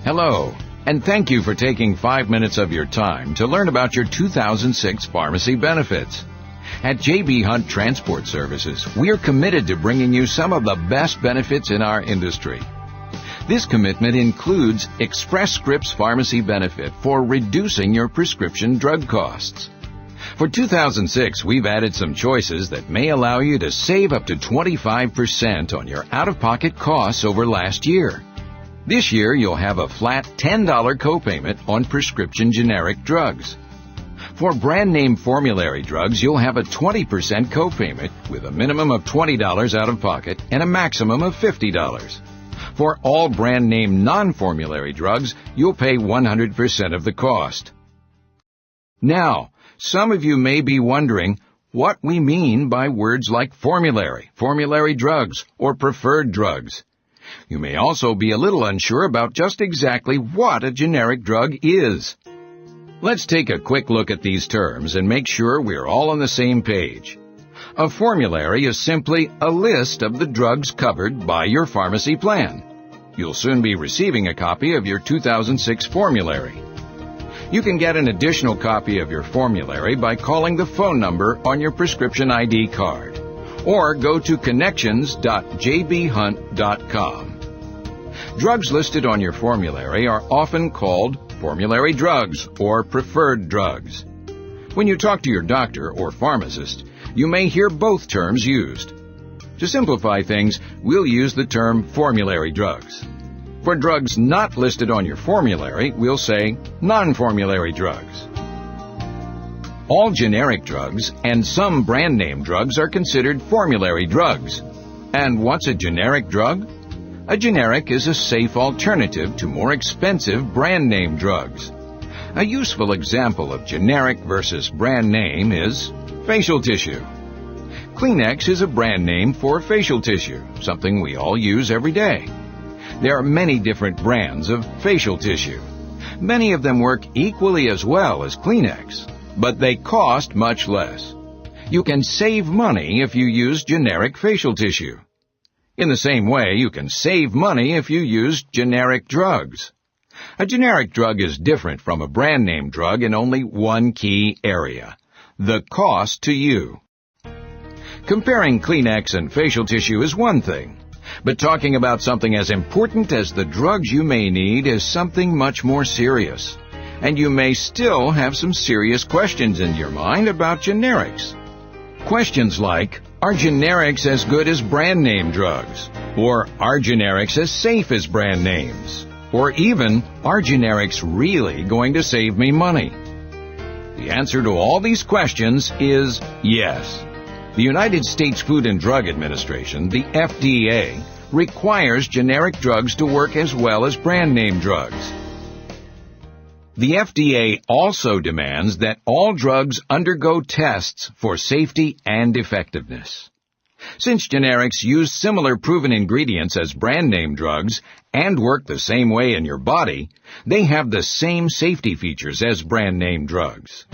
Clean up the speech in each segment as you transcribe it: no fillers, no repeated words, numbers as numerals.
Hello, and thank you for taking 5 minutes of your time to learn about your 2006 pharmacy benefits. At J.B. Hunt Transport Services, we are committed to bringing you some of the best benefits in our industry. This commitment includes Express Scripts Pharmacy Benefit for reducing your prescription drug costs. For 2006, we've added some choices that may allow you to save up to 25% on your out-of-pocket costs over last year. This year, you'll have a flat $10 copayment on prescription generic drugs. For brand name formulary drugs, you'll have a 20% copayment with a minimum of $20 out of pocket and a maximum of $50. For all brand name non-formulary drugs, you'll pay 100% of the cost. Now, some of you may be wondering what we mean by words like formulary, formulary drugs, or preferred drugs. You may also be a little unsure about just exactly what a generic drug is. Let's take a quick look at these terms and make sure we're all on the same page. A formulary is simply a list of the drugs covered by your pharmacy plan. You'll soon be receiving a copy of your 2006 formulary. You can get an additional copy of your formulary by calling the phone number on your prescription ID card, or go to connections.jbhunt.com. Drugs listed on your formulary are often called formulary drugs or preferred drugs. When you talk to your doctor or pharmacist, you may hear both terms used. To simplify things, we'll use the term formulary drugs. For drugs not listed on your formulary, we'll say non-formulary drugs. All generic drugs and some brand name drugs are considered formulary drugs. And what's a generic drug? A generic is a safe alternative to more expensive brand name drugs. A useful example of generic versus brand name is facial tissue. Kleenex is a brand name for facial tissue, something we all use every day. There are many different brands of facial tissue. Many of them work equally as well as Kleenex, but they cost much less. You can save money if you use generic facial tissue. In the same way, you can save money if you use generic drugs. A generic drug is different from a brand name drug in only one key area: the cost to you. Comparing Kleenex and facial tissue is one thing, but talking about something as important as the drugs you may need is something much more serious. And you may still have some serious questions in your mind about generics. Questions like, are generics as good as brand name drugs? Or are generics as safe as brand names? Or even, are generics really going to save me money? The answer to all these questions is yes. The United States Food and Drug Administration, the FDA, requires generic drugs to work as well as brand name drugs. The FDA also demands that all drugs undergo tests for safety and effectiveness. Since generics use similar proven ingredients as brand name drugs and work the same way in your body, they have the same safety features as brand name drugs.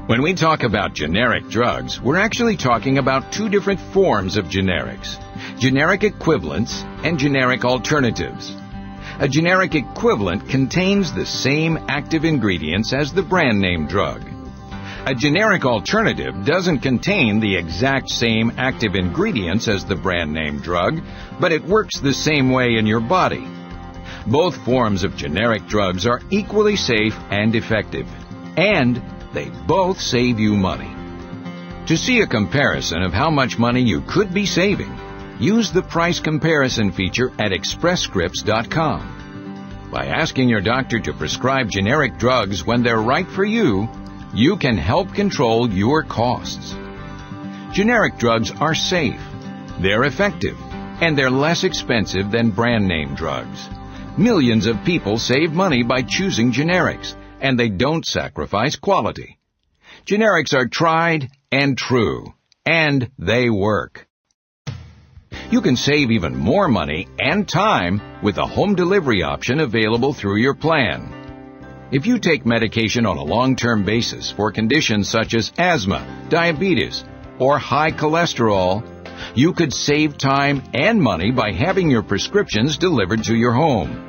When we talk about generic drugs, we're actually talking about two different forms of generics: generic equivalents and generic alternatives. A generic equivalent contains the same active ingredients as the brand name drug. A generic alternative doesn't contain the exact same active ingredients as the brand name drug, but it works the same way in your body. Both forms of generic drugs are equally safe and effective, and they both save you money. To see a comparison of how much money you could be saving, use the price comparison feature at expressscripts.com. By asking your doctor to prescribe generic drugs when they're right for you, you can help control your costs. Generic drugs are safe, they're effective, and they're less expensive than brand name drugs. Millions of people save money by choosing generics, and they don't sacrifice quality. Generics are tried and true, and they work. You can save even more money and time with a home delivery option available through your plan. If you take medication on a long-term basis for conditions such as asthma, diabetes, or high cholesterol, you could save time and money by having your prescriptions delivered to your home.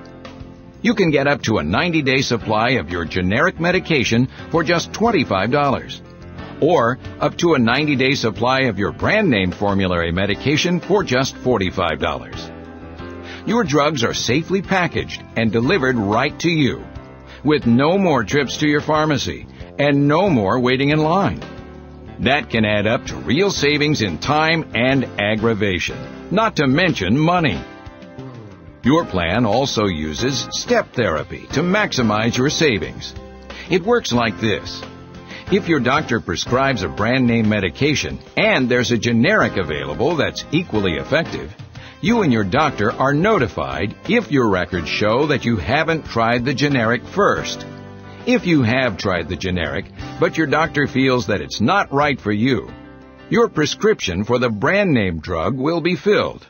You can get up to a 90-day supply of your generic medication for just $25. Or up to a 90-day supply of your brand name formulary medication for just $45. Your drugs are safely packaged and delivered right to you, with no more trips to your pharmacy and no more waiting in line. That can add up to real savings in time and aggravation, not to mention money. Your plan also uses step therapy to maximize your savings. It works like this. If your doctor prescribes a brand name medication and there's a generic available that's equally effective, you and your doctor are notified if your records show that you haven't tried the generic first. If you have tried the generic, but your doctor feels that it's not right for you, your prescription for the brand name drug will be filled.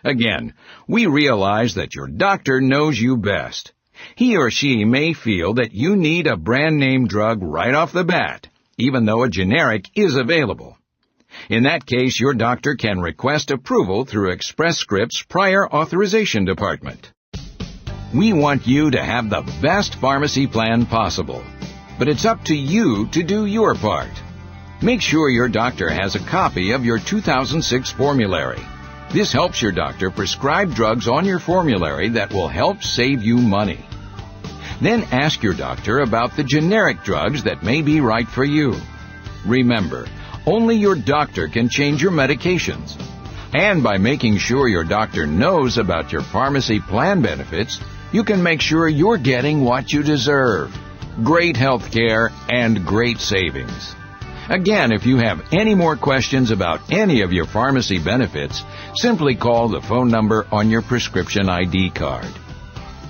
Again, we realize that your doctor knows you best. He or she may feel that you need a brand name drug right off the bat, even though a generic is available. In that case, your doctor can request approval through Express Scripts' prior authorization department. We want you to have the best pharmacy plan possible, but it's up to you to do your part. Make sure your doctor has a copy of your 2006 formulary. This helps your doctor prescribe drugs on your formulary that will help save you money. Then ask your doctor about the generic drugs that may be right for you. Remember, only your doctor can change your medications. And by making sure your doctor knows about your pharmacy plan benefits, you can make sure you're getting what you deserve. Great health care and great savings. Again, if you have any more questions about any of your pharmacy benefits, simply call the phone number on your prescription ID card.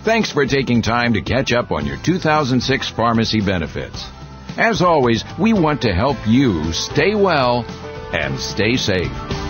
Thanks for taking time to catch up on your 2006 pharmacy benefits. As always, we want to help you stay well and stay safe.